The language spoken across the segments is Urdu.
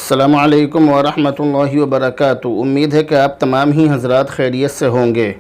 السلام علیکم ورحمۃ اللہ وبرکاتہ۔ امید ہے کہ آپ تمام ہی حضرات خیریت سے ہوں گے۔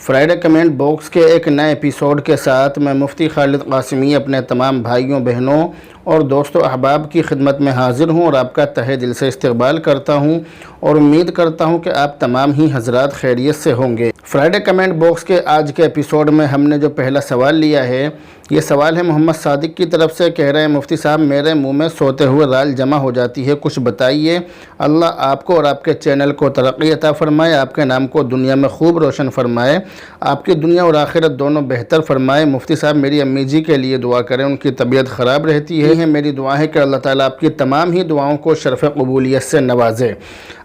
فرائیڈے کمنٹ باکس کے ایک نئے ایپیسوڈ کے ساتھ میں مفتی خالد قاسمی اپنے تمام بھائیوں بہنوں اور دوستوں احباب کی خدمت میں حاضر ہوں اور آپ کا تہہ دل سے استقبال کرتا ہوں اور امید کرتا ہوں کہ آپ تمام ہی حضرات خیریت سے ہوں گے۔ فرائیڈے کمنٹ باکس کے آج کے ایپیسوڈ میں ہم نے جو پہلا سوال لیا ہے، یہ سوال ہے محمد صادق کی طرف سے۔ کہہ رہے ہیں مفتی صاحب، میرے منہ میں سوتے ہوئے رال جمع ہو جاتی ہے، کچھ بتائیے۔ اللہ آپ کو اور آپ کے چینل کو ترقی عطا فرمائے، آپ کے نام کو دنیا میں خوب روشن فرمائے، آپ کی دنیا اور آخرت دونوں بہتر فرمائے۔ مفتی صاحب میری امی جی کے لیے دعا کریں، ان کی طبیعت خراب رہتی ہے۔ میری دعا ہے کہ اللہ تعالیٰ آپ کی تمام ہی دعاؤں کو شرف قبولیت سے نوازے۔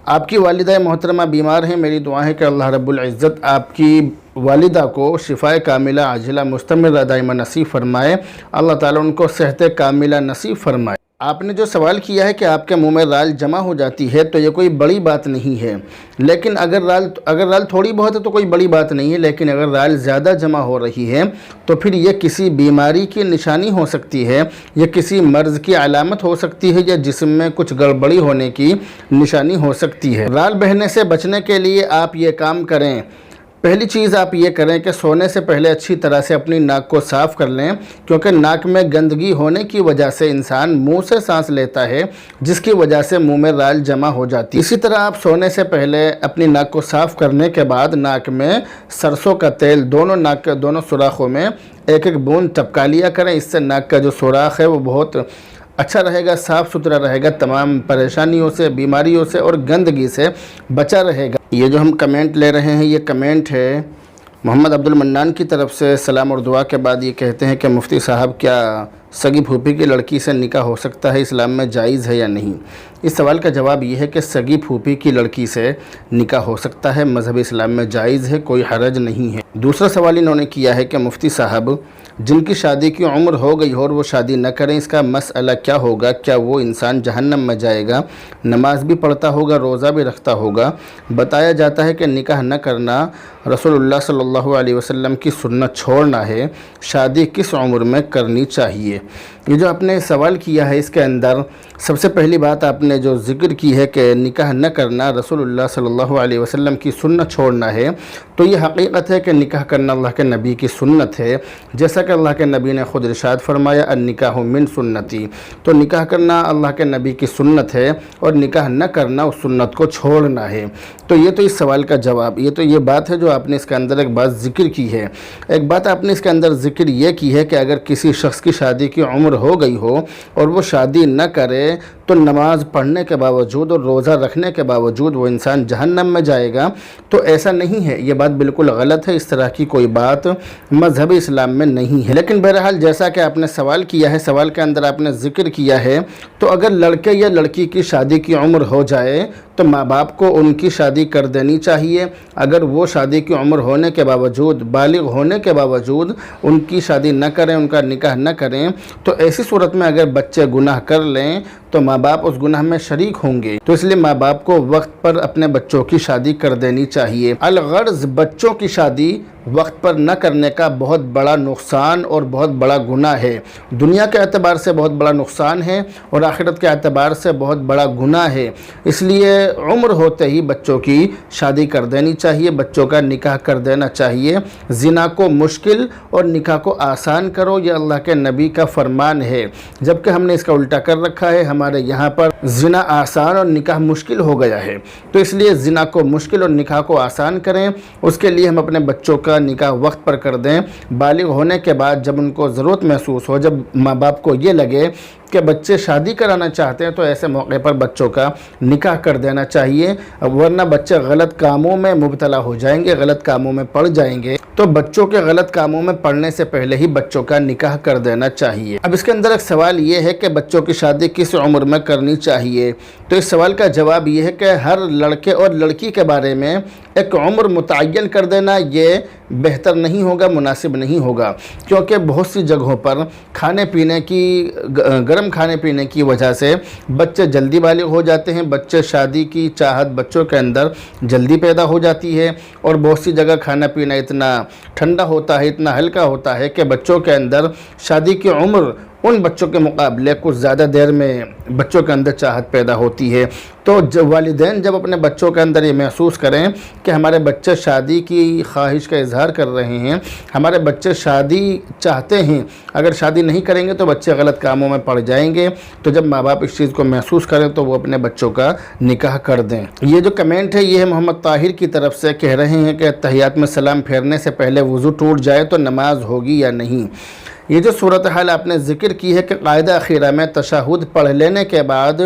آپ کی والدہ محترمہ بیمار ہیں، میری دعا ہے کہ اللہ رب العزت آپ کی والدہ کو شفائے کاملہ عاجلہ مستمرہ دائمہ نصیب فرمائے، اللہ تعالیٰ ان کو صحت کاملہ نصیب فرمائے۔ آپ نے جو سوال کیا ہے کہ آپ کے منہ میں رال جمع ہو جاتی ہے، تو یہ کوئی بڑی بات نہیں ہے، لیکن اگر رال تھوڑی بہت ہے تو کوئی بڑی بات نہیں ہے، لیکن اگر رال زیادہ جمع ہو رہی ہے تو پھر یہ کسی بیماری کی نشانی ہو سکتی ہے، یہ کسی مرض کی علامت ہو سکتی ہے، یا جسم میں کچھ گڑبڑی ہونے کی نشانی ہو سکتی ہے۔ رال بہنے سے بچنے کے لیے آپ یہ کام کریں۔ پہلی چیز آپ یہ کریں کہ سونے سے پہلے اچھی طرح سے اپنی ناک کو صاف کر لیں، کیونکہ ناک میں گندگی ہونے کی وجہ سے انسان منہ سے سانس لیتا ہے، جس کی وجہ سے منہ میں رال جمع ہو جاتی ہے۔ اسی طرح آپ سونے سے پہلے اپنی ناک کو صاف کرنے کے بعد ناک میں سرسوں کا تیل دونوں سوراخوں میں ایک ایک بوند ٹپکا لیا کریں۔ اس سے ناک کا جو سوراخ ہے وہ بہت اچھا رہے گا، صاف ستھرا رہے گا، تمام پریشانیوں سے، بیماریوں سے اور گندگی سے بچا رہے گا۔ یہ جو ہم کمنٹ لے رہے ہیں، یہ کمنٹ ہے محمد عبد المنان کی طرف سے۔ سلام اور دعا کے بعد یہ کہتے ہیں کہ مفتی صاحب، کیا سگی پھوپھی کی لڑکی سے نکاح ہو سکتا ہے؟ اسلام میں جائز ہے یا نہیں؟ اس سوال کا جواب یہ ہے کہ سگی پھوپھی کی لڑکی سے نکاح ہو سکتا ہے، مذہب اسلام میں جائز ہے، کوئی حرج نہیں ہے۔ دوسرا سوال انہوں نے کیا ہے کہ مفتی صاحب، جن کی شادی کی عمر ہو گئی ہو اور وہ شادی نہ کریں، اس کا مسئلہ کیا ہوگا؟ کیا وہ انسان جہنم میں جائے گا؟ نماز بھی پڑھتا ہوگا، روزہ بھی رکھتا ہوگا۔ بتایا جاتا ہے کہ نکاح نہ کرنا رسول اللہ صلی اللہ علیہ وسلم کی سنت چھوڑنا ہے، شادی کس عمر میں کرنی چاہیے؟ یہ جو آپ نے سوال کیا ہے، اس کے اندر سب سے پہلی بات آپ نے جو ذکر کی ہے کہ نکاح نہ کرنا رسول اللہ صلی اللہ علیہ وسلم کی سنت چھوڑنا ہے، تو یہ حقیقت ہے کہ نکاح کرنا اللہ کے نبی کی سنت ہے، جیسا کہ اللہ کے نبی نے خود ارشاد فرمایا النکاح من سنتی۔ تو نکاح کرنا اللہ کے نبی کی سنت ہے اور نکاح نہ کرنا اس سنت کو چھوڑنا ہے۔ تو یہ تو اس سوال کا جواب، یہ بات ہے جو آپ نے اس کے اندر ایک بات ذکر کی ہے۔ ایک بات آپ نے اس کے اندر ذکر یہ کی ہے کہ اگر کسی شخص کی شادی کی عمر ہو گئی ہو اور وہ شادی نہ کرے تو نماز پڑھنے کے باوجود اور روزہ رکھنے کے باوجود وہ انسان جہنم میں جائے گا، تو ایسا نہیں ہے، یہ بات بالکل غلط ہے، اس طرح کی کوئی بات مذہب اسلام میں نہیں ہے۔ لیکن بہرحال جیسا کہ آپ نے سوال کیا ہے، سوال کے اندر آپ نے ذکر کیا ہے، تو اگر لڑکے یا لڑکی کی شادی کی عمر ہو جائے تو ماں باپ کو ان کی شادی کر دینی چاہیے۔ اگر وہ شادی کی عمر ہونے کے باوجود، بالغ ہونے کے باوجود ان کی شادی نہ کریں، ان کا نکاح نہ کریں، تو ایسی صورت میں اگر بچے گناہ کر لیں تو ماں باپ اس گناہ میں شریک ہوں گے۔ تو اس لیے ماں باپ کو وقت پر اپنے بچوں کی شادی کر دینی چاہیے۔ الغرض بچوں کی شادی وقت پر نہ کرنے کا بہت بڑا نقصان اور بہت بڑا گناہ ہے، دنیا کے اعتبار سے بہت بڑا نقصان ہے اور آخرت کے اعتبار سے بہت بڑا گناہ ہے۔ اس لیے عمر ہوتے ہی بچوں کی شادی کر دینی چاہیے، بچوں کا نکاح کر دینا چاہیے۔ زنا کو مشکل اور نکاح کو آسان کرو، یہ اللہ کے نبی کا فرمان ہے، جبکہ ہم نے اس کا الٹا کر رکھا ہے، ہمارے یہاں پر زنا آسان اور نکاح مشکل ہو گیا ہے۔ تو اس لیے زنا کو مشکل اور نکاح کو آسان کریں، اس کے لیے ہم اپنے بچوں کا نکاح وقت پر کر دیں۔ بالغ ہونے کے بعد جب ان کو ضرورت محسوس ہو، جب ماں باپ کو یہ لگے کہ بچے شادی کرانا چاہتے ہیں، تو ایسے موقع پر بچوں کا نکاح کر دینا چاہیے، ورنہ بچے غلط کاموں میں مبتلا ہو جائیں گے، غلط کاموں میں پڑ جائیں گے۔ تو بچوں کے غلط کاموں میں پڑنے سے پہلے ہی بچوں کا نکاح کر دینا چاہیے۔ اب اس کے اندر ایک سوال یہ ہے کہ بچوں کی شادی کس عمر میں کرنی چاہیے؟ تو اس سوال کا جواب یہ ہے کہ ہر لڑکے اور لڑکی کے بارے میں ایک عمر متعین کر دینا یہ بہتر نہیں ہوگا، مناسب نہیں ہوگا، کیونکہ بہت سی جگہوں پر گرم کھانے پینے کی وجہ سے بچے جلدی بالغ ہو جاتے ہیں، بچے شادی کی چاہت بچوں کے اندر جلدی پیدا ہو جاتی ہے، اور بہت سی جگہ کھانا پینا اتنا ٹھنڈا ہوتا ہے، اتنا ہلکا ہوتا ہے کہ بچوں کے اندر شادی کی عمر ان بچوں کے مقابلے کچھ زیادہ دیر میں بچوں کے اندر چاہت پیدا ہوتی ہے۔ تو والدین جب اپنے بچوں کے اندر یہ محسوس کریں کہ ہمارے بچے شادی کی خواہش کا اظہار کر رہے ہیں، ہمارے بچے شادی چاہتے ہیں، اگر شادی نہیں کریں گے تو بچے غلط کاموں میں پڑ جائیں گے، تو جب ماں باپ اس چیز کو محسوس کریں تو وہ اپنے بچوں کا نکاح کر دیں۔ یہ جو کمنٹ ہے یہ ہے محمد طاہر کی طرف سے، کہہ رہے ہیں کہ تحیات میں سلام پھیرنے سے پہلے وضو ٹوٹ جائے تو نماز ہوگی یا نہیں؟ یہ جو صورتحال آپ نے ذکر کی ہے کہ قاعدہ اخیرہ میں تشہد پڑھ لینے کے بعد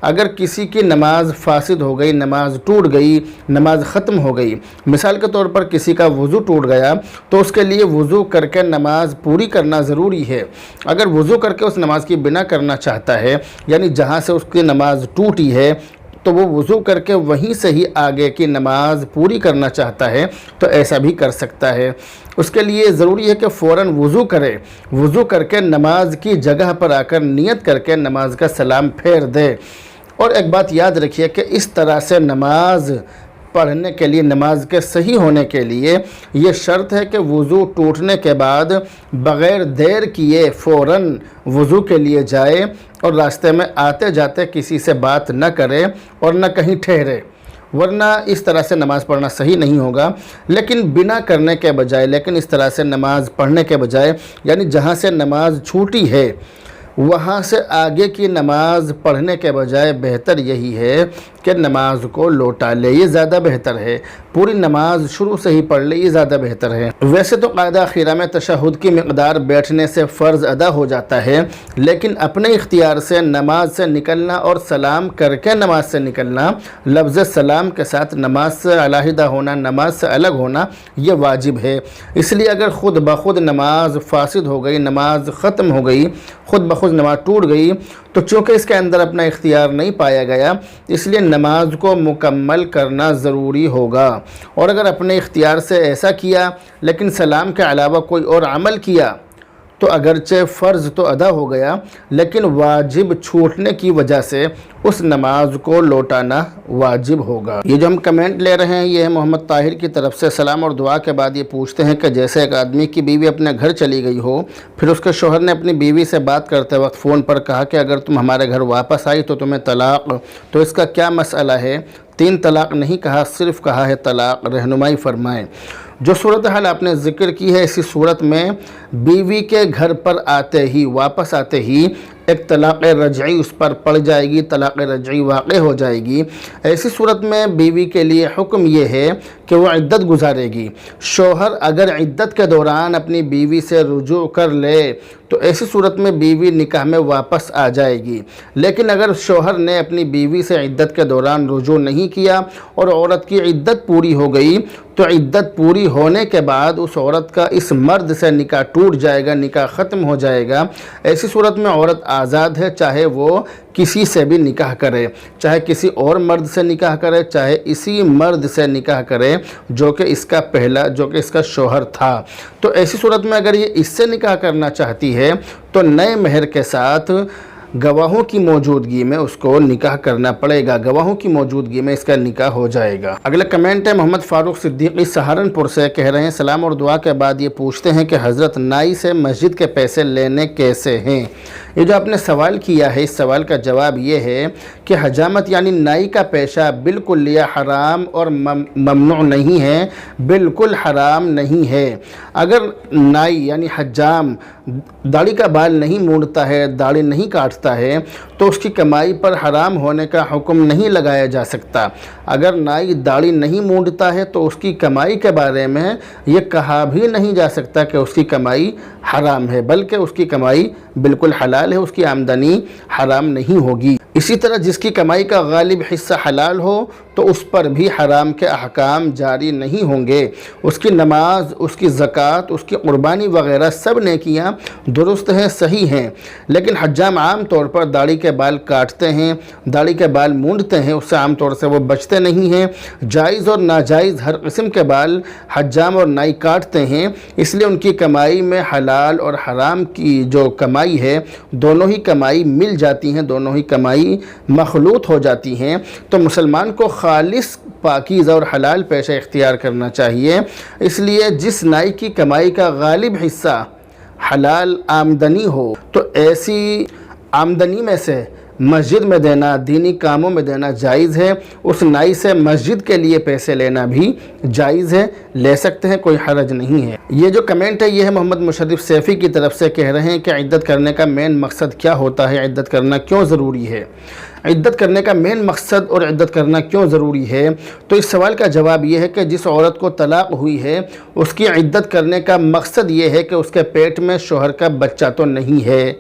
اگر کسی کی نماز فاسد ہو گئی، نماز ٹوٹ گئی، نماز ختم ہو گئی، مثال کے طور پر کسی کا وضو ٹوٹ گیا تو اس کے لیے وضو کر کے نماز پوری کرنا ضروری ہے۔ اگر وضو کر کے اس نماز کی بنا کرنا چاہتا ہے، یعنی جہاں سے اس کی نماز ٹوٹی ہے تو وہ وضو کر کے وہیں سے ہی آگے کی نماز پوری کرنا چاہتا ہے تو ایسا بھی کر سکتا ہے۔ اس کے لیے ضروری ہے کہ فوراً وضو کرے، وضو کر کے نماز کی جگہ پر آ کر نیت کر کے نماز کا سلام پھیر دے۔ اور ایک بات یاد رکھیے کہ اس طرح سے نماز پڑھنے کے لیے، نماز کے صحیح ہونے کے لیے یہ شرط ہے کہ وضو ٹوٹنے کے بعد بغیر دیر کیے فوراً وضو کے لیے جائے اور راستے میں آتے جاتے کسی سے بات نہ کرے اور نہ کہیں ٹھہرے، ورنہ اس طرح سے نماز پڑھنا صحیح نہیں ہوگا۔ لیکن بنا کرنے کے بجائے، لیکن اس طرح سے نماز پڑھنے کے بجائے، یعنی جہاں سے نماز چھوٹی ہے وہاں سے آگے کی نماز پڑھنے کے بجائے بہتر یہی ہے کہ نماز کو لوٹا لے، یہ زیادہ بہتر ہے۔ پوری نماز شروع سے ہی پڑھ لے، یہ زیادہ بہتر ہے۔ ویسے تو قاعدہ اخیرہ میں تشہد کی مقدار بیٹھنے سے فرض ادا ہو جاتا ہے، لیکن اپنے اختیار سے نماز سے نکلنا اور سلام کر کے نماز سے نکلنا، لفظ سلام کے ساتھ نماز سے علیحدہ ہونا، نماز سے الگ ہونا، یہ واجب ہے۔ اس لیے اگر خود بخود نماز فاسد ہو گئی، نماز ختم ہو گئی، خود بخود نماز ٹوٹ گئی، تو چونکہ اس کے اندر اپنا اختیار نہیں پایا گیا، اس لیے نماز کو مکمل کرنا ضروری ہوگا۔ اور اگر اپنے اختیار سے ایسا کیا لیکن سلام کے علاوہ کوئی اور عمل کیا تو اگرچہ فرض تو ادا ہو گیا لیکن واجب چھوٹنے کی وجہ سے اس نماز کو لوٹانا واجب ہوگا۔ یہ جو ہم کمنٹ لے رہے ہیں یہ ہے محمد طاہر کی طرف سے۔ سلام اور دعا کے بعد یہ پوچھتے ہیں کہ جیسے ایک آدمی کی بیوی اپنے گھر چلی گئی ہو، پھر اس کے شوہر نے اپنی بیوی سے بات کرتے وقت فون پر کہا کہ اگر تم ہمارے گھر واپس آئی تو تمہیں طلاق، تو اس کا کیا مسئلہ ہے؟ 3 طلاق نہیں کہا، صرف کہا ہے طلاق، رہنمائی فرمائیں۔ جو صورتحال آپ نے ذکر کی ہے، اسی صورت میں بیوی کے گھر پر آتے ہی، واپس آتے ہی ایک طلاق رجعی اس پر پڑ جائے گی، طلاق رجعی واقع ہو جائے گی۔ ایسی صورت میں بیوی کے لیے حکم یہ ہے کہ وہ عدت گزارے گی۔ شوہر اگر عدت کے دوران اپنی بیوی سے رجوع کر لے تو ایسی صورت میں بیوی نکاح میں واپس آ جائے گی، لیکن اگر شوہر نے اپنی بیوی سے عدت کے دوران رجوع نہیں کیا اور عورت کی عدت پوری ہو گئی تو عدت پوری ہونے کے بعد اس عورت کا اس مرد سے نکاح ٹوٹ جائے گا، نکاح ختم ہو جائے گا۔ ایسی صورت میں عورت آزاد ہے، چاہے وہ کسی سے بھی نکاح کرے، چاہے کسی اور مرد سے نکاح کرے، چاہے اسی مرد سے نکاح کرے جو کہ اس کا شوہر تھا۔ تو ایسی صورت میں اگر یہ اس سے نکاح کرنا چاہتی ہے تو نئے مہر کے ساتھ گواہوں کی موجودگی میں اس کو نکاح کرنا پڑے گا، گواہوں کی موجودگی میں اس کا نکاح ہو جائے گا۔ اگلا کمنٹ ہے محمد فاروق صدیقی سہارنپور سے، کہہ رہے ہیں سلام اور دعا کے بعد یہ پوچھتے ہیں کہ حضرت نائی سے مسجد کے پیسے لینے کیسے ہیں؟ یہ جو آپ نے سوال کیا ہے، اس سوال کا جواب یہ ہے کہ حجامت یعنی نائی کا پیشہ بالکل لیا حرام اور ممنوع نہیں ہے، بالکل حرام نہیں ہے۔ اگر نائی یعنی حجام داڑھی کا بال نہیں مونڈتا ہے، داڑھی نہیں کاٹتا ہے تو اس کی کمائی پر حرام ہونے کا حکم نہیں لگایا جا سکتا۔ اگر نائی داڑھی نہیں مونڈتا ہے تو اس کی کمائی کے بارے میں یہ کہا بھی نہیں جا سکتا کہ اس کی کمائی حرام ہے، بلکہ اس کی کمائی بالکل حلال ہے، اس کی آمدنی حرام نہیں ہوگی۔ اسی طرح جس کی کمائی کا غالب حصہ حلال ہو تو اس پر بھی حرام کے احکام جاری نہیں ہوں گے۔ اس کی نماز، اس کی زکوٰۃ، اس کی قربانی وغیرہ سب نیکیاں درست ہیں، صحیح ہیں، لیکن حجام عام طور پر داڑھی کے بال کاٹتے ہیں، داڑھی کے بال مونڈتے ہیں، اس سے عام طور سے وہ بچتے نہیں ہیں۔ جائز اور ناجائز ہر قسم کے بال حجام اور نائی کاٹتے ہیں، اس لیے ان کی کمائی میں حلال اور حرام کی جو کمائی ہے دونوں ہی کمائی مل جاتی ہیں، دونوں ہی کمائی مخلوط ہو جاتی ہیں۔ تو مسلمان کو خالص پاکیزہ اور حلال پیشہ اختیار کرنا چاہیے۔ اس لیے جس نائی کی کمائی کا غالب حصہ حلال آمدنی ہو تو ایسی آمدنی میں سے مسجد میں دینا، دینی کاموں میں دینا جائز ہے۔ اس نائی سے مسجد کے لیے پیسے لینا بھی جائز ہے، لے سکتے ہیں، کوئی حرج نہیں ہے۔ یہ جو کمنٹ ہے یہ ہے محمد مشرف سیفی کی طرف سے، کہہ رہے ہیں کہ عدت کرنے کا مین مقصد کیا ہوتا ہے، عدت کرنا کیوں ضروری ہے؟ عدت کرنے کا مین مقصد اور عدت کرنا کیوں ضروری ہے، تو اس سوال کا جواب یہ ہے کہ جس عورت کو طلاق ہوئی ہے اس کی عدت کرنے کا مقصد یہ ہے کہ اس کے پیٹ میں شوہر کا بچہ تو نہیں ہے۔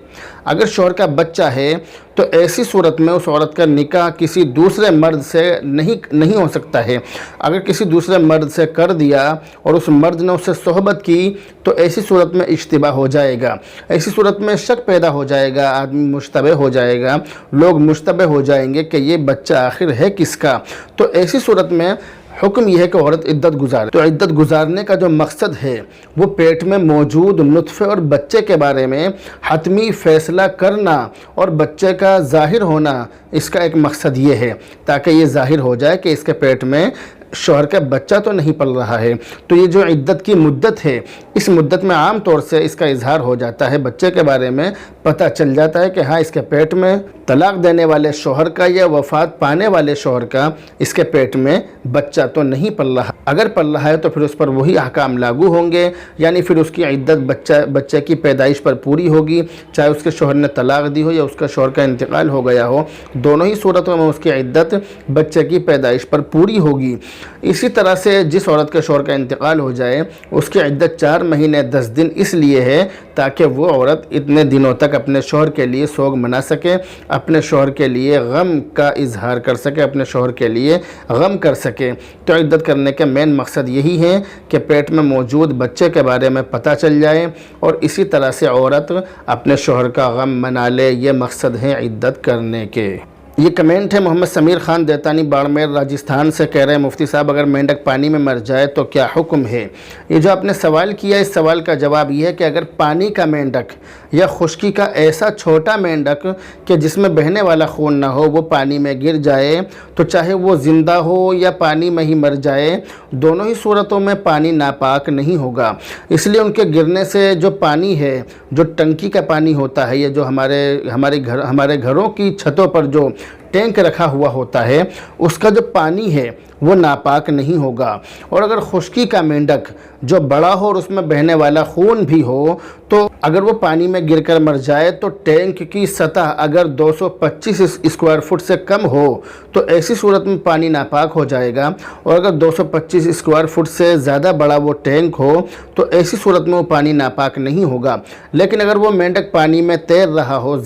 اگر شوہر کا بچہ ہے تو ایسی صورت میں اس عورت کا نکاح کسی دوسرے مرد سے نہیں ہو سکتا ہے۔ اگر کسی دوسرے مرد سے کر دیا اور اس مرد نے اس سے صحبت کی تو ایسی صورت میں اشتباہ ہو جائے گا، ایسی صورت میں شک پیدا ہو جائے گا، آدمی مشتبہ ہو جائے گا، لوگ مشتبہ ہو جائیں گے کہ یہ بچہ آخر ہے کس کا۔ تو ایسی صورت میں حکم یہ ہے کہ عورت عدت گزارے۔ تو عدت گزارنے کا جو مقصد ہے وہ پیٹ میں موجود نطفے اور بچے کے بارے میں حتمی فیصلہ کرنا اور بچے کا ظاہر ہونا، اس کا ایک مقصد یہ ہے تاکہ یہ ظاہر ہو جائے کہ اس کے پیٹ میں شوہر کا بچہ تو نہیں پل رہا ہے۔ تو یہ جو عدت کی مدت ہے اس مدت میں عام طور سے اس کا اظہار ہو جاتا ہے، بچے کے بارے میں پتہ چل جاتا ہے کہ ہاں اس کے پیٹ میں طلاق دینے والے شوہر کا یا وفات پانے والے شوہر کا اس کے پیٹ میں بچہ تو نہیں پل رہا۔ اگر پل رہا ہے تو پھر اس پر وہی احکام لاگو ہوں گے، یعنی پھر اس کی عدت بچے کی پیدائش پر پوری ہوگی، چاہے اس کے شوہر نے طلاق دی ہو یا اس کا شوہر کا انتقال ہو گیا ہو، دونوں ہی صورتوں میں اس کی عدت بچے کی پیدائش پر پوری ہوگی۔ اسی طرح سے جس عورت کے شوہر کا انتقال ہو جائے اس کی عدت 4 مہینے 10 دن اس لیے ہے تاکہ وہ عورت اتنے دنوں تک اپنے شوہر کے لیے سوگ منا سکے، اپنے شوہر کے لیے غم کا اظہار کر سکے، اپنے شوہر کے لیے غم کر سکے۔ تو عدت کرنے کا مین مقصد یہی ہے کہ پیٹ میں موجود بچے کے بارے میں پتہ چل جائے اور اسی طرح سے عورت اپنے شوہر کا غم منا لے، یہ مقصد ہے عدت کرنے کے۔ یہ کمنٹ ہے محمد سمیر خان دیتانی باڑمیر راجستھان سے، کہہ رہے ہیں مفتی صاحب اگر مینڈک پانی میں مر جائے تو کیا حکم ہے؟ یہ جو آپ نے سوال کیا اس سوال کا جواب یہ ہے کہ اگر پانی کا مینڈک یا خشکی کا ایسا چھوٹا مینڈک کہ جس میں بہنے والا خون نہ ہو وہ پانی میں گر جائے تو چاہے وہ زندہ ہو یا پانی میں ہی مر جائے، دونوں ہی صورتوں میں پانی ناپاک نہیں ہوگا۔ اس لیے ان کے گرنے سے جو پانی ہے، جو ٹنکی کا پانی ہوتا ہے، یہ جو ہمارے گھروں کی چھتوں پر جو ٹینک رکھا ہوا ہوتا ہے، اس کا جو پانی ہے وہ ناپاک نہیں ہوگا۔ اور اگر خشکی کا مینڈک جو بڑا ہو اور اس میں بہنے والا خون بھی ہو تو اگر وہ پانی میں گر کر مر جائے تو ٹینک کی سطح اگر 225 اسکوائر فٹ سے کم ہو تو ایسی صورت میں پانی ناپاک ہو جائے گا، اور اگر 225 اسکوائر فٹ سے زیادہ بڑا وہ ٹینک ہو تو ایسی صورت میں وہ پانی ناپاک نہیں ہوگا۔ لیکن اگر وہ مینڈک پانی میں تیر رہا ہو،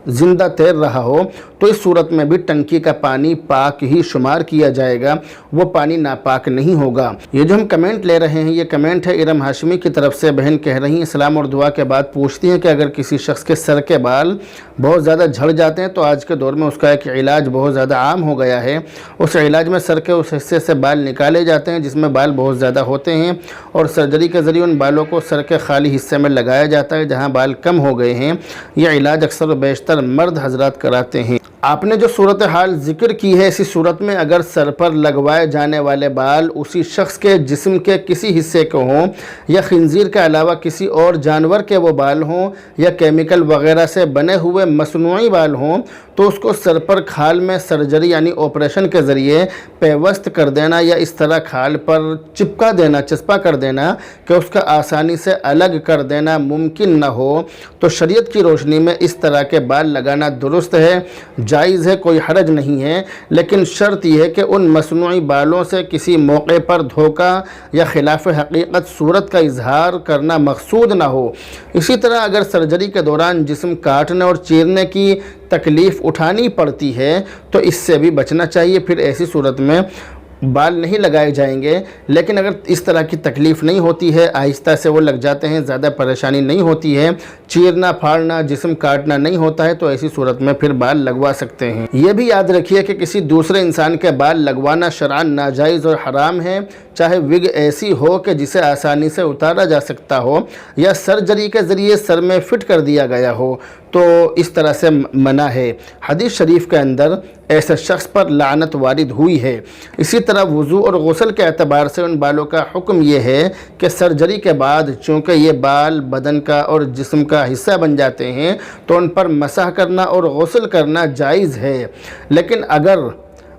زندہ تیر رہا ہو تو اس صورت میں بھی ٹنکی کا پانی پاک ہی شمار کیا جائے گا، وہ پانی ناپاک نہیں ہوگا۔ یہ جو ہم کمنٹ لے رہے ہیں یہ کمنٹ ہے ارم ہاشمی کی طرف سے، بہن کہہ رہی ہیں اسلام اور دعا کے بعد پوچھتی ہیں کہ اگر کسی شخص کے سر کے بال بہت زیادہ جھڑ جاتے ہیں تو آج کے دور میں اس کا ایک علاج بہت زیادہ عام ہو گیا ہے، اس علاج میں سر کے اس حصے سے بال نکالے جاتے ہیں جس میں بال بہت زیادہ ہوتے ہیں اور سرجری کے ذریعے ان بالوں کو سر کے خالی حصے میں لگایا جاتا ہے جہاں بال کم ہو گئے ہیں۔ یہ علاج اکثر و بیشتر مرد حضرات کراتے ہیں۔ آپ نے جو صورتحال ذکر کی ہے اسی صورت میں اگر سر پر لگوائے جانے والے بال اسی شخص کے جسم کے کسی حصے کے ہوں یا خنزیر کے علاوہ کسی اور جانور کے وہ بال ہوں یا کیمیکل وغیرہ سے بنے ہوئے مصنوعی بال ہوں تو اس کو سر پر کھال میں سرجری یعنی آپریشن کے ذریعے پیوست کر دینا یا اس طرح کھال پر چسپا کر دینا کہ اس کا آسانی سے الگ کر دینا ممکن نہ ہو تو شریعت کی روشنی میں اس طرح کے بال لگانا درست ہے، جائز ہے، کوئی حرج نہیں ہے، لیکن شرط یہ ہے کہ ان مصنوعی بالوں سے کسی موقع پر دھوکہ یا خلاف حقیقت صورت کا اظہار کرنا مقصود نہ ہو۔ اسی طرح اگر سرجری کے دوران جسم کاٹنے اور چیرنے کی تکلیف اٹھانی پڑتی ہے تو اس سے بھی بچنا چاہیے، پھر ایسی صورت میں بال نہیں لگائے جائیں گے۔ لیکن اگر اس طرح کی تکلیف نہیں ہوتی ہے، آہستہ سے وہ لگ جاتے ہیں، زیادہ پریشانی نہیں ہوتی ہے، چیرنا پھاڑنا جسم کاٹنا نہیں ہوتا ہے تو ایسی صورت میں پھر بال لگوا سکتے ہیں۔ یہ بھی یاد رکھیے کہ کسی دوسرے انسان کے بال لگوانا شرعاً ناجائز اور حرام ہے، چاہے وگ ایسی ہو کہ جسے آسانی سے اتارا جا سکتا ہو یا سرجری کے ذریعے سر میں فٹ کر دیا گیا ہو تو اس طرح سے منع ہے۔ حدیث شریف کے اندر ایسے شخص پر لعنت وارد ہوئی ہے۔ اسی طرح وضو اور غسل کے اعتبار سے ان بالوں کا حکم یہ ہے کہ سرجری کے بعد چونکہ یہ بال بدن کا اور جسم کا حصہ بن جاتے ہیں تو ان پر مسح کرنا اور غسل کرنا جائز ہے، لیکن اگر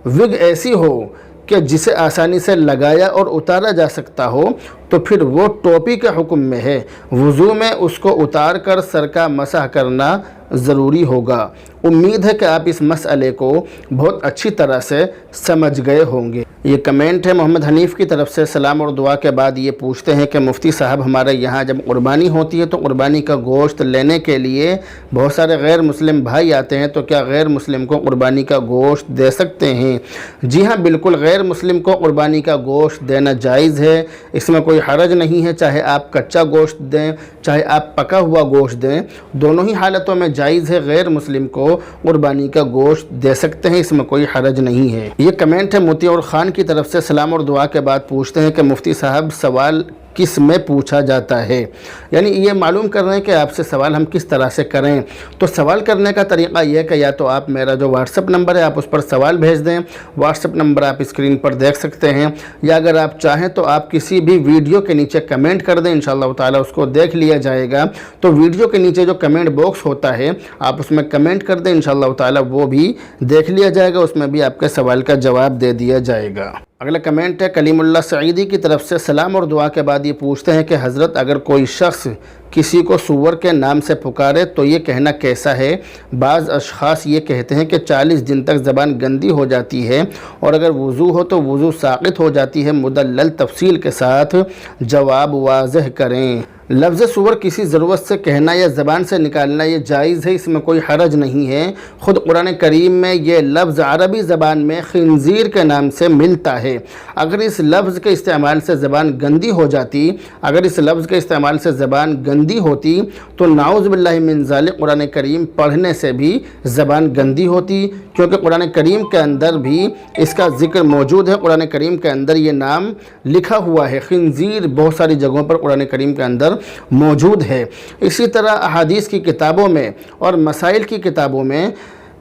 وگ ایسی ہو کہ جسے آسانی سے لگایا اور اتارا جا سکتا ہو تو پھر وہ ٹوپی کے حکم میں ہے۔ وضو میں اس کو اتار کر سر کا مسح کرنا ضروری ہوگا۔ امید ہے کہ آپ اس مسئلے کو بہت اچھی طرح سے سمجھ گئے ہوں گے۔ یہ کمنٹ ہے محمد حنیف کی طرف سے۔ سلام اور دعا کے بعد یہ پوچھتے ہیں کہ مفتی صاحب ہمارے یہاں جب قربانی ہوتی ہے تو قربانی کا گوشت لینے کے لیے بہت سارے غیر مسلم بھائی آتے ہیں، تو کیا غیر مسلم کو قربانی کا گوشت دے سکتے ہیں؟ جی ہاں، بالکل غیر مسلم کو قربانی کا گوشت دینا جائز ہے، اس میں کوئی حرج نہیں ہے۔ چاہے آپ کچا گوشت دیں، چاہے آپ پکا ہوا گوشت دیں، دونوں ہی حالتوں میں جائز ہے۔ غیر مسلم کو قربانی کا گوشت دے سکتے ہیں، اس میں کوئی حرج نہیں ہے۔ یہ کمنٹ ہے موتی اور خان کی طرف سے۔ سلام اور دعا کے بعد پوچھتے ہیں کہ مفتی صاحب سوال کس میں پوچھا جاتا ہے؟ یعنی یہ معلوم کر رہے ہیں کہ آپ سے سوال ہم کس طرح سے کریں۔ تو سوال کرنے کا طریقہ یہ ہے کہ یا تو آپ میرا جو واٹس اپ نمبر ہے آپ اس پر سوال بھیج دیں، واٹس اپ نمبر آپ اسکرین پر دیکھ سکتے ہیں، یا اگر آپ چاہیں تو آپ کسی بھی ویڈیو کے نیچے کمنٹ کر دیں، انشاءاللہ تعالیٰ اس کو دیکھ لیا جائے گا۔ تو ویڈیو کے نیچے جو کمنٹ باکس ہوتا ہے آپ اس میں کمنٹ کر دیں، انشاءاللہ تعالیٰ وہ بھی دیکھ لیا جائے گا، اس میں بھی آپ کے سوال کا جواب دے دیا جائے گا۔ اگلا کمنٹ ہے کلیم اللہ سعیدی کی طرف سے۔ سلام اور دعا کے بعد یہ پوچھتے ہیں کہ حضرت اگر کوئی شخص کسی کو سور کے نام سے پکارے تو یہ کہنا کیسا ہے؟ بعض اشخاص یہ کہتے ہیں کہ 40 دن تک زبان گندی ہو جاتی ہے اور اگر وضو ہو تو وضو ساقط ہو جاتی ہے۔ مدلل تفصیل کے ساتھ جواب واضح کریں۔ لفظ سور کسی ضرورت سے کہنا یا زبان سے نکالنا یہ جائز ہے، اس میں کوئی حرج نہیں ہے۔ خود قرآن کریم میں یہ لفظ عربی زبان میں خنزیر کے نام سے ملتا ہے۔ اگر اس لفظ کے استعمال سے زبان گندی ہو جاتی، اگر اس لفظ کے استعمال سے زبان گندی ہوتی تو نعوذ باللہ من ذالک قرآن کریم پڑھنے سے بھی زبان گندی ہوتی، کیونکہ قرآن کریم کے اندر بھی اس کا ذکر موجود ہے۔ قرآن کریم کے اندر یہ نام لکھا ہوا ہے، خنزیر بہت ساری جگہوں پر قرآن کریم کے اندر موجود ہے۔ اسی طرح احادیث کی کتابوں میں اور مسائل کی کتابوں میں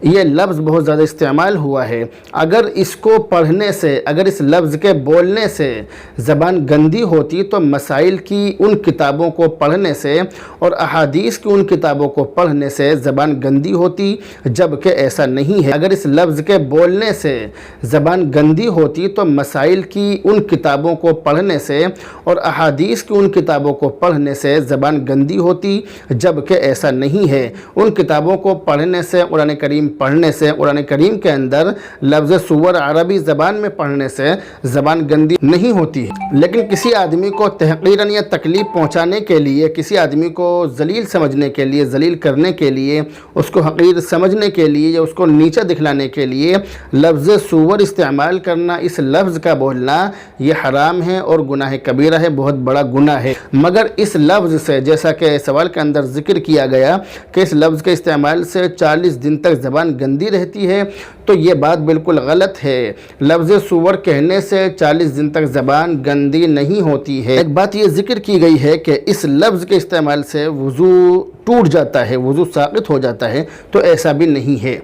یہ لفظ بہت زیادہ استعمال ہوا ہے۔ اگر اس کو پڑھنے سے، اگر اس لفظ کے بولنے سے زبان گندی ہوتی تو مسائل کی ان کتابوں کو پڑھنے سے اور احادیث کی ان کتابوں کو پڑھنے سے زبان گندی ہوتی، جبکہ ایسا نہیں ہے۔ اگر اس لفظ کے بولنے سے زبان گندی ہوتی تو مسائل کی ان کتابوں کو پڑھنے سے اور احادیث کی ان کتابوں کو پڑھنے سے زبان گندی ہوتی، جبکہ ایسا نہیں ہے۔ ان کتابوں کو پڑھنے سے، قرآن کریم پڑھنے سے، قرآن کریم کے اندر لفظ سور عربی زبان میں پڑھنے سے زبان گندی نہیں ہوتی ہے۔ لیکن کسی آدمی کو تحقیراً یا تکلیف پہنچانے کے لیے، کسی آدمی کو ذلیل سمجھنے کے لیے، ذلیل کرنے کے لیے، اس کو حقیر سمجھنے کے لیے یا اس کو نیچا دکھلانے کے لیے لفظ سور استعمال کرنا، اس لفظ کا بولنا یہ حرام ہے اور گناہ کبیرہ ہے، بہت بڑا گناہ ہے۔ مگر اس لفظ سے، جیسا کہ سوال کے اندر ذکر کیا گیا کہ اس لفظ کے استعمال سے 40 دن تک زبان گندی رہتی ہے، تو یہ بات بالکل غلط ہے۔ لفظ سور کہنے سے 40 دن تک زبان گندی نہیں ہوتی ہے۔ ایک بات یہ ذکر کی گئی ہے کہ اس لفظ کے استعمال سے وضو ٹوٹ جاتا ہے، وضو ساقط ہو جاتا ہے، تو ایسا بھی نہیں ہے۔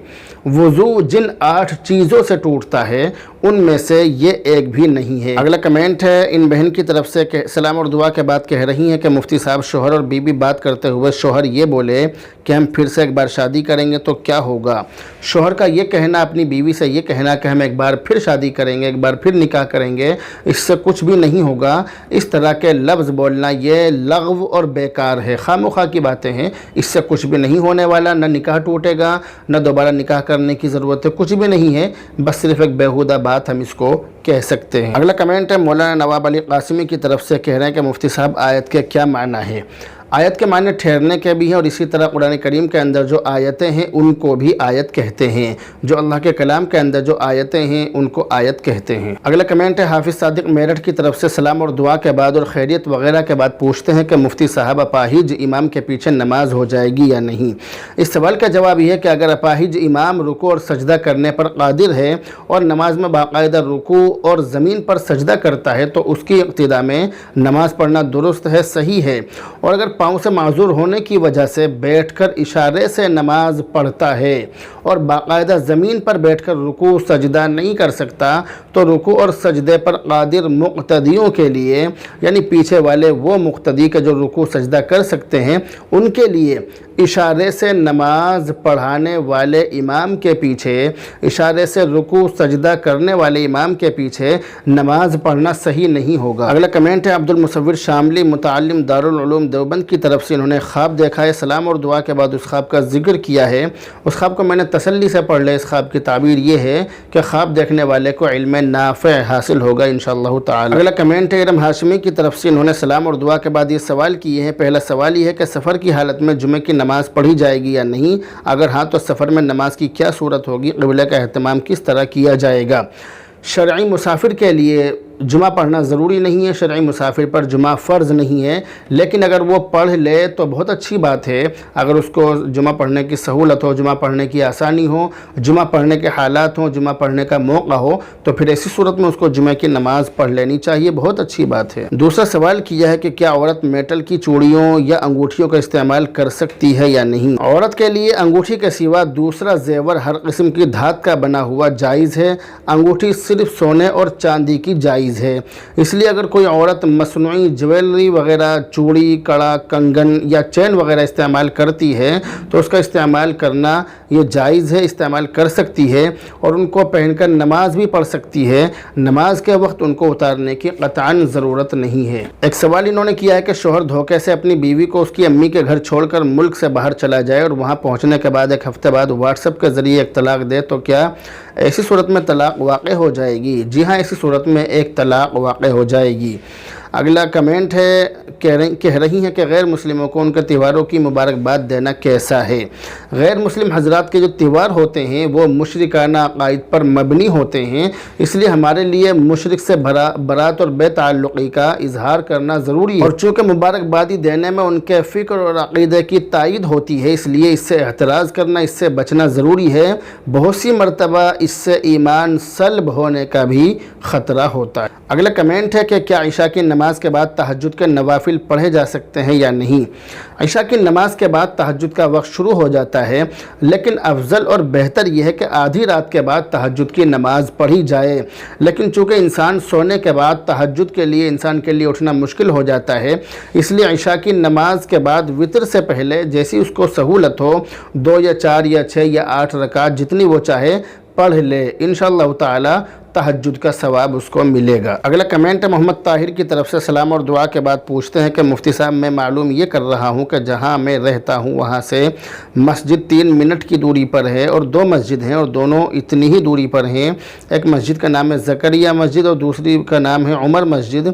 وضو جن 8 چیزوں سے ٹوٹتا ہے ان میں سے یہ ایک بھی نہیں ہے۔ اگلا کمنٹ ہے ان بہن کی طرف سے کہ سلام اور دعا کے بعد کہہ رہی ہیں کہ مفتی صاحب شوہر اور بیوی بات کرتے ہوئے شوہر یہ بولے کہ ہم پھر سے ایک بار شادی کریں گے تو کیا ہوگا؟ شوہر کا یہ کہنا، اپنی بیوی سے یہ کہنا کہ ہم ایک بار پھر شادی کریں گے، ایک بار پھر نکاح کریں گے، اس سے کچھ بھی نہیں ہوگا۔ اس طرح کے لفظ بولنا یہ لغو اور بیکار ہے، خواہ مخواہ کی باتیں ہیں، اس سے کچھ بھی نہیں ہونے والا، نہ نکاح ٹوٹے گا، نہ دوبارہ نکاح کرنے کی ضرورت ہے، کچھ بھی نہیں ہے، بس صرف ایک بیہودہ بات ہم اس کو کہہ سکتے ہیں۔ اگلا کمنٹ ہے مولانا نواب علی قاسمی کی طرف سے، کہہ رہے ہیں کہ مفتی صاحب آیت کے کیا معنی ہے؟ آیت کے معنی ٹھہرنے کے بھی ہیں، اور اسی طرح قرآن کریم کے اندر جو آیتیں ہیں ان کو بھی آیت کہتے ہیں، جو اللہ کے کلام کے اندر جو آیتیں ہیں ان کو آیت کہتے ہیں۔ اگلا کمنٹ ہے حافظ صادق میرٹھ کی طرف سے، سلام اور دعا کے بعد اور خیریت وغیرہ کے بعد پوچھتے ہیں کہ مفتی صاحب اپاہج امام کے پیچھے نماز ہو جائے گی یا نہیں؟ اس سوال کا جواب یہ ہے کہ اگر اپاہج امام رکوع اور سجدہ کرنے پر قادر ہے اور نماز میں باقاعدہ رکوع اور زمین پر سجدہ کرتا ہے تو اس کی اقتداء میں نماز پڑھنا درست ہے، صحیح ہے، اور اگر پاؤں سے معذور ہونے کی وجہ سے بیٹھ کر اشارے سے نماز پڑھتا ہے اور باقاعدہ زمین پر بیٹھ کر رکوع سجدہ نہیں کر سکتا، تو رکوع اور سجدے پر قادر مقتدیوں کے لیے، یعنی پیچھے والے وہ مقتدی کے جو رکوع سجدہ کر سکتے ہیں، ان کے لیے اشارے سے نماز پڑھانے والے امام کے پیچھے، اشارے سے رکوع سجدہ کرنے والے امام کے پیچھے نماز پڑھنا صحیح نہیں ہوگا۔ اگلا کمنٹ ہے عبد المصور شاملی، متعلم دارالعلوم دیوبند کی طرف سے۔ انہوں نے خواب دیکھا ہے، سلام اور دعا کے بعد اس خواب کا ذکر کیا ہے۔ اس خواب کو میں نے تسلی سے پڑھ لیا۔ اس خواب کی تعبیر یہ ہے کہ خواب دیکھنے والے کو علم نافع حاصل ہوگا انشاءاللہ تعالی۔ اگلا کمنٹ ہے ارم ہاشمی کی طرف سے۔ انہوں نے سلام اور دعا کے بعد یہ سوال کیے ہیں۔ پہلا سوال یہ ہے کہ سفر کی حالت میں جمعے کی نماز پڑھی جائے گی یا نہیں؟ اگر ہاں تو سفر میں نماز کی کیا صورت ہوگی؟ قبلہ کا اہتمام کس طرح کیا جائے گا؟ شرعی مسافر کے لیے جمعہ پڑھنا ضروری نہیں ہے، شرعی مسافر پر جمعہ فرض نہیں ہے، لیکن اگر وہ پڑھ لے تو بہت اچھی بات ہے۔ اگر اس کو جمعہ پڑھنے کی سہولت ہو، جمعہ پڑھنے کی آسانی ہو، جمعہ پڑھنے کے حالات ہوں، جمعہ پڑھنے کا موقع ہو، تو پھر ایسی صورت میں اس کو جمعہ کی نماز پڑھ لینی چاہیے، بہت اچھی بات ہے۔ دوسرا سوال کیا ہے کہ کیا عورت میٹل کی چوڑیوں یا انگوٹھیوں کا استعمال کر سکتی ہے یا نہیں؟ عورت کے لیے انگوٹھی کے سوا دوسرا زیور ہر قسم کی دھات کا بنا ہوا جائز ہے، انگوٹھی صرف سونے اور چاندی کی جائز ہے۔ اس لیے اگر کوئی عورت مصنوعی جویلری وغیرہ، چوڑی، کڑا، کنگن یا چین وغیرہ استعمال کرتی ہے تو اس کا استعمال کرنا یہ جائز ہے، استعمال کر سکتی ہے اور ان کو پہن کر نماز بھی پڑھ سکتی ہے۔ نماز کے وقت ان کو اتارنے کی قطعاً ضرورت نہیں ہے۔ ایک سوال انہوں نے کیا ہے کہ شوہر دھوکے سے اپنی بیوی کو اس کی امی کے گھر چھوڑ کر ملک سے باہر چلا جائے اور وہاں پہنچنے کے بعد ایک ہفتے بعد واٹس ایپ کے ذریعے ایک طلاق دے تو کیا ایسی صورت میں طلاق واقع ہو جائے گی؟ جی ہاں، ایسی صورت میں ایک طلاق واقع ہو جائے گی۔ اگلا کمنٹ ہے، کہہ رہی ہیں کہ غیر مسلموں کو ان کے تہواروں کی مبارکباد دینا کیسا ہے؟ غیر مسلم حضرات کے جو تہوار ہوتے ہیں وہ مشرکانہ عقائد پر مبنی ہوتے ہیں، اس لیے ہمارے لیے مشرک سے برات اور بے تعلقی کا اظہار کرنا ضروری ہے، اور چونکہ مبارکبادی دینے میں ان کے فکر اور عقیدے کی تائید ہوتی ہے، اس لیے اس سے احتراز کرنا، اس سے بچنا ضروری ہے۔ بہت سی مرتبہ اس سے ایمان سلب ہونے کا بھی خطرہ ہوتا ہے۔ اگلا کمنٹ ہے کہ کیا عشاء کی نماز کے بعد تہجد کے نوافل پڑھے جا سکتے ہیں یا نہیں؟ عشاء کی نماز کے بعد تہجد کا وقت شروع ہو جاتا ہے، لیکن افضل اور بہتر یہ ہے کہ آدھی رات کے بعد تہجد کی نماز پڑھی جائے، لیکن چونکہ انسان سونے کے بعد تہجد کے لیے انسان کے لیے اٹھنا مشکل ہو جاتا ہے، اس لیے عشاء کی نماز کے بعد وتر سے پہلے جیسی اس کو سہولت ہو 2 یا 4 یا 6 یا 8 رکعت جتنی وہ چاہے پڑھ لے، انشاءاللہ تعالی تہجد کا ثواب اس کو ملے گا۔ اگلا کمنٹ ہے محمد طاہر کی طرف سے۔ سلام اور دعا کے بعد پوچھتے ہیں کہ مفتی صاحب میں معلوم یہ کر رہا ہوں کہ جہاں میں رہتا ہوں وہاں سے مسجد 3 منٹ کی دوری پر ہے اور 2 مسجد ہیں اور دونوں اتنی ہی دوری پر ہیں۔ ایک مسجد کا نام ہے زکریا مسجد اور دوسری کا نام ہے عمر مسجد،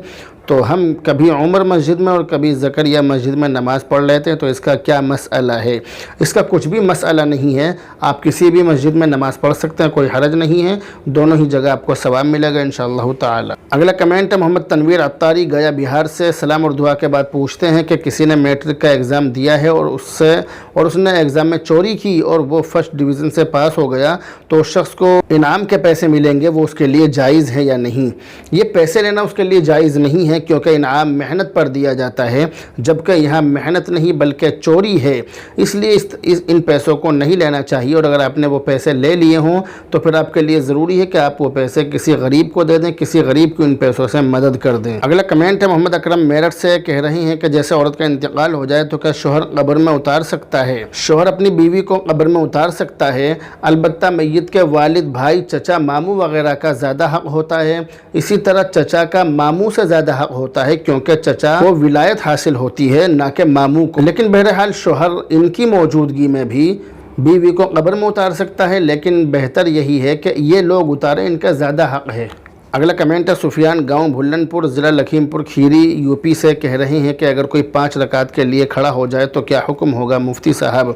تو ہم کبھی عمر مسجد میں اور کبھی زکریا مسجد میں نماز پڑھ لیتے ہیں، تو اس کا کیا مسئلہ ہے؟ اس کا کچھ بھی مسئلہ نہیں ہے، آپ کسی بھی مسجد میں نماز پڑھ سکتے ہیں، کوئی حرج نہیں ہے، دونوں ہی جگہ آپ کو ثواب ملے گا انشاءاللہ تعالی۔ اگلا کمنٹ ہے محمد تنویر عطاری گیا بہار سے۔ سلام اور دعا کے بعد پوچھتے ہیں کہ کسی نے میٹرک کا ایگزام دیا ہے اور اس نے ایگزام میں چوری کی اور وہ فرسٹ ڈویژن سے پاس ہو گیا، تو اس شخص کو انعام کے پیسے ملیں گے، وہ اس کے لیے جائز ہے یا نہیں؟ یہ پیسے لینا اس کے لیے جائز نہیں ہے، کیونکہ انعام محنت پر دیا جاتا ہے، جبکہ یہاں محنت نہیں بلکہ چوری ہے، اس لیے ان پیسوں کو نہیں لینا چاہیے، اور اگر آپ نے وہ پیسے لے لیے ہوں تو پھر آپ کے لیے ضروری ہے کہ آپ وہ پیسے کسی غریب کو دے دیں، کسی غریب کو ان پیسوں سے مدد کر دیں۔ اگلا کمنٹ ہے محمد اکرم میرٹھ سے، کہہ رہے ہیں کہ جیسے عورت کا انتقال ہو جائے تو کیا شوہر قبر میں اتار سکتا ہے؟ شوہر اپنی بیوی کو قبر میں اتار سکتا ہے، البتہ میت کے والد، بھائی، چچا، ماموں وغیرہ کا زیادہ حق ہوتا ہے، اسی طرح چچا کا ماموں سے زیادہ حق ہوتا ہے، کیونکہ چچا کو ولایت حاصل ہوتی ہے نہ کہ ماموں کو، لیکن بہرحال شوہر ان کی موجودگی میں بھی بیوی کو قبر میں اتار سکتا ہے، لیکن بہتر یہی ہے کہ یہ لوگ اتاریں، ان کا زیادہ حق ہے۔ اگلا کمنٹ ہے سفیان گاؤں بھلن پور ضلع لکھیم پور کھیری یو پی سے، کہہ رہے ہیں کہ اگر کوئی 5 رکعت کے لیے کھڑا ہو جائے تو کیا حکم ہوگا مفتی صاحب؟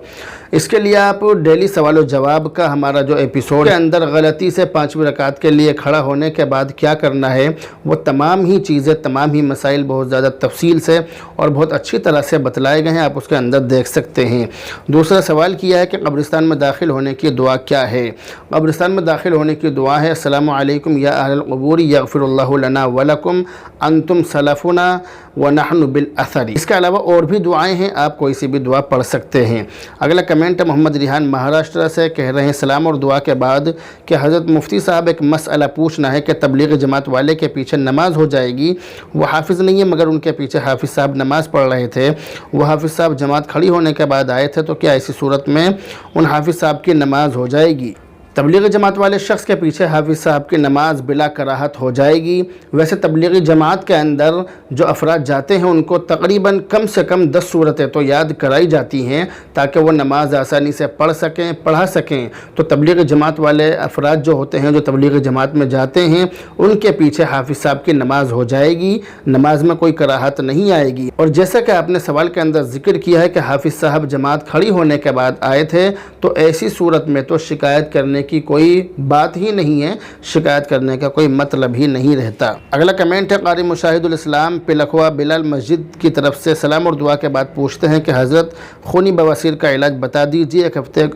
اس کے لیے آپ ڈیلی سوال و جواب کا ہمارا جو ایپیسوڈ کے اندر غلطی سے 5ویں رکعت کے لیے کھڑا ہونے کے بعد کیا کرنا ہے، وہ تمام ہی چیزیں، تمام ہی مسائل بہت زیادہ تفصیل سے اور بہت اچھی طرح سے بتلائے گئے ہیں، آپ اس کے اندر دیکھ سکتے ہیں۔ دوسرا سوال کیا ہے کہ قبرستان میں داخل ہونے کی دعا کیا ہے؟ قبرستان میں داخل ہونے کی دعا ہے: السلام علیکم یا اہل القبور القبور یغفر اللہ لنا ولکم انتم سلفنا ونحن بالأثر۔ اس کے علاوہ اور بھی دعائیں ہیں، آپ کوئی سی بھی دعا پڑھ سکتے ہیں۔ اگلا کمنٹ محمد ریحان مہاراشٹر سے کہہ رہے ہیں سلام اور دعا کے بعد کہ حضرت مفتی صاحب ایک مسئلہ پوچھنا ہے کہ تبلیغ جماعت والے کے پیچھے نماز ہو جائے گی، وہ حافظ نہیں ہے مگر ان کے پیچھے حافظ صاحب نماز پڑھ رہے تھے، وہ حافظ صاحب جماعت کھڑی ہونے کے بعد آئے تھے، تو کیا ایسی صورت میں ان حافظ صاحب کی نماز ہو جائے گی؟ تبلیغ جماعت والے شخص کے پیچھے حافظ صاحب کی نماز بلا کراہت ہو جائے گی۔ ویسے تبلیغی جماعت کے اندر جو افراد جاتے ہیں ان کو تقریباً کم سے کم 10 صورتیں تو یاد کرائی جاتی ہیں تاکہ وہ نماز آسانی سے پڑھا سکیں۔ تو تبلیغ جماعت والے افراد جو ہوتے ہیں جو تبلیغ جماعت میں جاتے ہیں ان کے پیچھے حافظ صاحب کی نماز ہو جائے گی، نماز میں کوئی کراہت نہیں آئے گی۔ اور جیسا کہ آپ نے سوال کے اندر ذکر کیا ہے کہ حافظ صاحب جماعت کھڑی ہونے کے بعد آئے تھے، تو ایسی صورت میں تو شکایت کرنے کی کوئی بات ہی نہیں ہے، شکایت کرنے کا کوئی مطلب ہی نہیں رہتا۔ اگلا کمنٹ ہے قاری مشاہد الاسلام پلکھوا بلال مسجد کی طرف سے سلام اور دعا کے بعد پوچھتے ہیں کہ حضرت خونی بواسیر کا علاج بتا دیجیے،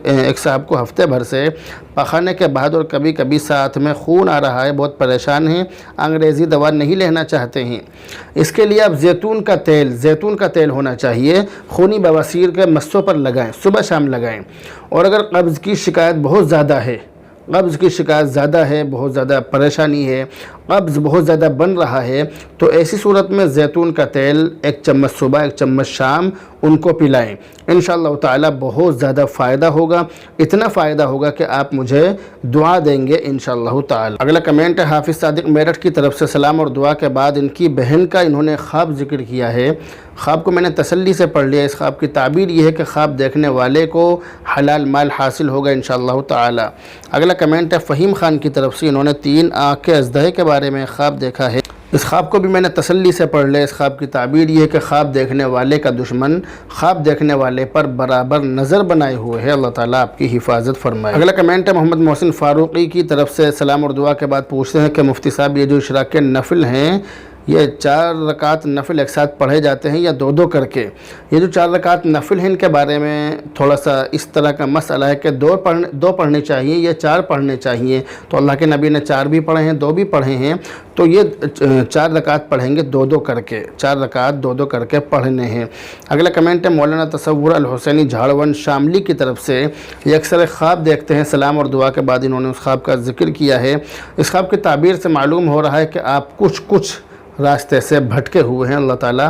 ایک صاحب کو ہفتے بھر سے پخانے کے بعد اور کبھی کبھی ساتھ میں خون آ رہا ہے، بہت پریشان ہیں، انگریزی دوا نہیں لینا چاہتے ہیں۔ اس کے لیے آپ زیتون کا تیل ہونا چاہیے، خونی بواسیر کے مسوں پر لگائیں، صبح شام لگائیں۔ اور اگر قبض کی شکایت بہت زیادہ ہے، بہت زیادہ پریشانی ہے، قبض بہت زیادہ بن رہا ہے، تو ایسی صورت میں زیتون کا تیل 1 چمچ صبح 1 چمچ شام ان کو پلائیں، انشاءاللہ تعالی بہت زیادہ فائدہ ہوگا، اتنا فائدہ ہوگا کہ آپ مجھے دعا دیں گے انشاءاللہ تعالی۔ اگلا کمنٹ ہے حافظ صادق میرٹھ کی طرف سے سلام اور دعا کے بعد ان کی بہن کا انہوں نے خواب ذکر کیا ہے، خواب کو میں نے تسلی سے پڑھ لیا۔ اس خواب کی تعبیر یہ ہے کہ خواب دیکھنے والے کو حلال مال حاصل ہوگا انشاءاللہ تعالی۔ اگلا کمنٹ ہے فہیم خان کی طرف سے، انہوں نے 3 آنکھ کے اژدہے کے بارے میں خواب دیکھا ہے، اس خواب کو بھی میں نے تسلی سے پڑھ لیا۔ اس خواب کی تعبیر یہ ہے کہ خواب دیکھنے والے کا دشمن خواب دیکھنے والے پر برابر نظر بنائے ہوئے ہے، اللہ تعالیٰ آپ کی حفاظت فرمائے۔ اگلا کمنٹ ہے محمد محسن فاروقی کی طرف سے سلام اور دعا کے بعد پوچھتے ہیں کہ مفتی صاحب یہ جو اشراق کے نفل ہیں، یہ 4 رکعت نفل ایک ساتھ پڑھے جاتے ہیں یا 2 کر کے؟ یہ جو 4 رکعت نفل ہیں ان کے بارے میں تھوڑا سا اس طرح کا مسئلہ ہے کہ 2 پڑھنے چاہیے یا 4 پڑھنے چاہیے، تو اللہ کے نبی نے 4 بھی پڑھے ہیں 2 بھی پڑھے ہیں، تو یہ 4 رکعت پڑھیں گے 2 کر کے، 4 رکعت 2 کر کے پڑھنے ہیں۔ اگلا کمنٹ ہے مولانا تصور الحسینی جھاڑون شاملی کی طرف سے، یہ اکثر خواب دیکھتے ہیں، سلام اور دعا کے بعد انہوں نے اس خواب کا ذکر کیا ہے۔ اس خواب کی تعبیر سے معلوم ہو رہا ہے کہ آپ کچھ راستے سے بھٹکے ہوئے ہیں، اللہ تعالیٰ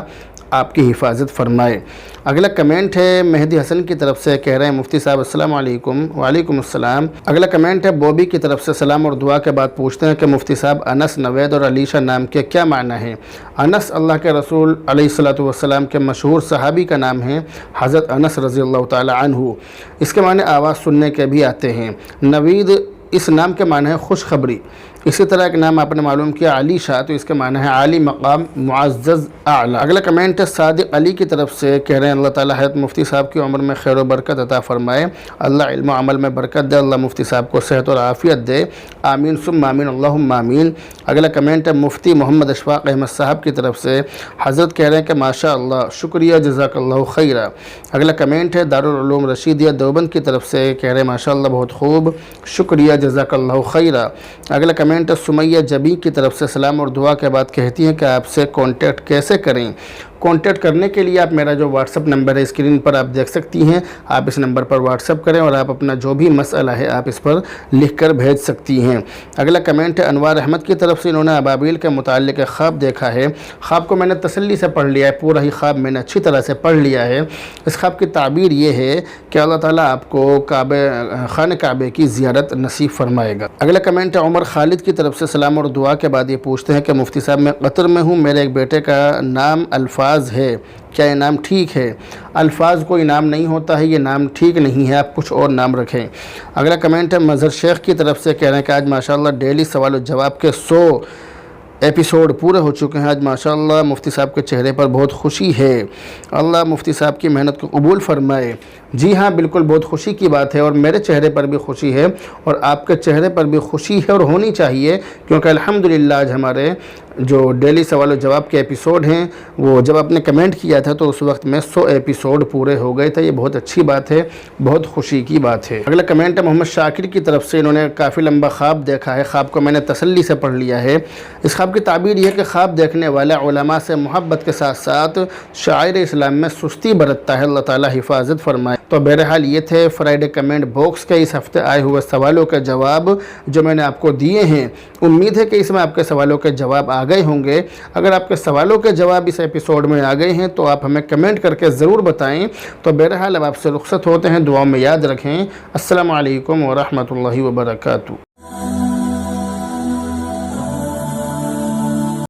آپ کی حفاظت فرمائے۔ اگلا کمنٹ ہے مہدی حسن کی طرف سے، کہہ رہے ہیں مفتی صاحب السلام علیکم۔ وعلیکم السلام۔ اگلا کمنٹ ہے بوبی کی طرف سے، سلام اور دعا کے بعد پوچھتے ہیں کہ مفتی صاحب انس، نوید اور علیشہ نام کے کیا معنی ہیں؟ انس اللہ کے رسول علیہ الصلوۃ والسلام کے مشہور صحابی کا نام ہے، حضرت انس رضی اللہ تعالی عنہ، اس کے معنی آواز سننے کے بھی آتے ہیں۔ نوید اس نام کے معنی ہے خوشخبری۔ اسی طرح ایک نام آپ نے معلوم کیا علیشہ، تو اس کے معنی ہے عالی مقام معزز اعلیٰ۔ اگلا کمنٹ ہے صادق علی کی طرف سے، کہہ رہے ہیں اللہ تعالیٰ حضرت مفتی صاحب کی عمر میں خیر و برکت عطا فرمائے، اللہ علم و عمل میں برکت دے، اللہ مفتی صاحب کو صحت اور عافیت دے، آمین ثم آمین اللہم آمین۔ اگلا کمنٹ ہے مفتی محمد اشفاق احمد صاحب کی طرف سے، حضرت کہہ رہے ہیں کہ ماشاء اللہ، شکریہ، جزاک اللہ خیرہ۔ اگلا کمنٹ ہے دارالعلوم رشیدیہ دیوبند کی طرف سے، کہہ رہے ہیں ماشاء اللہ بہت خوب، شکریہ، جزاک اللہ خیرہ۔ اگلا کمنٹ سمیہ جبی کی طرف سے، سلام اور دعا کے بعد کہتی ہیں کہ آپ سے کانٹیکٹ کیسے کریں؟ کانٹیکٹ کرنے کے لیے آپ میرا جو واٹس اپ نمبر ہے اسکرین پر آپ دیکھ سکتی ہیں، آپ اس نمبر پر واٹس اپ کریں اور آپ اپنا جو بھی مسئلہ ہے آپ اس پر لکھ کر بھیج سکتی ہیں۔ اگلا کمنٹ ہے انوار احمد کی طرف سے، انہوں نے ابابیل کے متعلق ایک خواب دیکھا ہے، خواب کو میں نے تسلی سے پڑھ لیا ہے، پورا ہی خواب میں نے اچھی طرح سے پڑھ لیا ہے۔ اس خواب کی تعبیر یہ ہے کہ اللہ تعالیٰ آپ کو خانہ کعبے کی زیارت نصیب فرمائے گا۔ اگلا کمنٹ ہے عمر خالد کی طرف سے، سلام اور دعا کے بعد یہ پوچھتے ہیں کہ مفتی صاحب میں قطر میں ہوں، میرے ایک بیٹے کا نام الفاظ ہے، کیا یہ نام ٹھیک ہے؟ الفاظ کوئی نام نہیں ہوتا ہے، یہ نام ٹھیک نہیں ہے، آپ کچھ اور نام رکھیں۔ اگلا کمنٹ ہے مظہر شیخ کی طرف سے، کہہ رہے ہیں کہ آج ماشاءاللہ ڈیلی سوال و جواب کے 100 ایپیسوڈ پورے ہو چکے ہیں، آج ماشاءاللہ مفتی صاحب کے چہرے پر بہت خوشی ہے، اللہ مفتی صاحب کی محنت کو قبول فرمائے۔ جی ہاں، بالکل بہت خوشی کی بات ہے، اور میرے چہرے پر بھی خوشی ہے اور آپ کے چہرے پر بھی خوشی ہے اور ہونی چاہیے، کیونکہ الحمدللہ آج ہمارے جو ڈیلی سوال و جواب کے ایپیسوڈ ہیں وہ جب آپ نے کمنٹ کیا تھا تو اس وقت میں 100 ایپیسوڈ پورے ہو گئے تھے۔ یہ بہت اچھی بات ہے، بہت خوشی کی بات ہے۔ اگلا کمنٹ ہے محمد شاکر کی طرف سے۔ انہوں نے کافی لمبا خواب دیکھا ہے، خواب کو میں نے تسلی سے پڑھ لیا ہے۔ اس خواب کی تعبیر یہ ہے کہ خواب دیکھنے والا علماء سے محبت کے ساتھ ساتھ شاعر اسلام میں سستی برتتا ہے، اللہ تعالیٰ حفاظت فرمائے۔ تو بہرحال یہ تھے فرائیڈے کمنٹ باکس کے اس ہفتے آئے ہوئے سوالوں کے جواب جو میں نے آپ کو دیے ہیں۔ امید ہے کہ اس میں آپ کے سوالوں کے جواب آ گئے ہوں گے۔ اگر آپ کے سوالوں کے جواب اس ایپیسوڈ میں آ گئے ہیں تو آپ ہمیں کمنٹ کر کے ضرور بتائیں۔ تو بہرحال اب آپ سے رخصت ہوتے ہیں، دعاؤں میں یاد رکھیں۔ السلام علیکم ورحمۃ اللہ وبرکاتہ۔